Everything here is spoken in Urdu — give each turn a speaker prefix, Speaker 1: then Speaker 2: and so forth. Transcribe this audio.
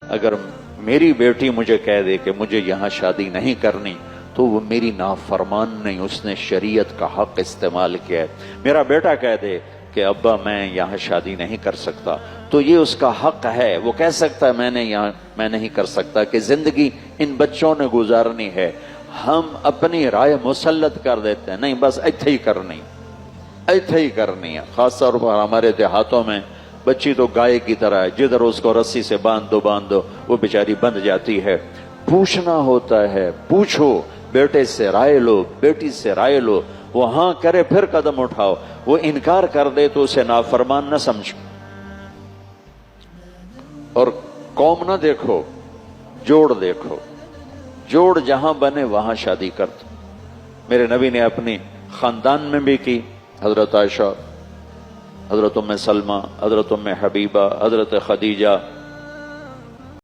Speaker 1: اگر میری بیٹی مجھے کہہ دے کہ مجھے یہاں شادی نہیں کرنی تو وہ میری نافرمان نہیں، اس نے شریعت کا حق استعمال کیا ہے۔ میرا بیٹا کہہ دے کہ ابا میں یہاں شادی نہیں کر سکتا تو یہ اس کا حق ہے، وہ کہہ سکتا ہے میں نہیں کر سکتا، کہ زندگی ان بچوں نے گزارنی ہے۔ ہم اپنی رائے مسلط کر دیتے ہیں، نہیں بس ایتھے ہی کرنی ہے۔ خاص طور پر ہمارے دیہاتوں میں بچی تو گائے کی طرح ہے، جدھر اس کو رسی سے باندھ دو وہ بیچاری بندھ جاتی ہے۔ پوچھنا ہوتا ہے، پوچھو، بیٹے سے رائے لو، بیٹی سے رائے لو، وہ ہاں کرے پھر قدم اٹھاؤ، وہ انکار کر دے تو اسے نافرمان نہ سمجھو۔ اور قوم نہ دیکھو، جوڑ دیکھو، جوڑ جہاں بنے وہاں شادی کر دو۔ میرے نبی نے اپنی خاندان میں بھی کی، حضرت عائشہ، حضرت ام سلمہ، حضرت ام حبیبہ، حضرت خدیجہ،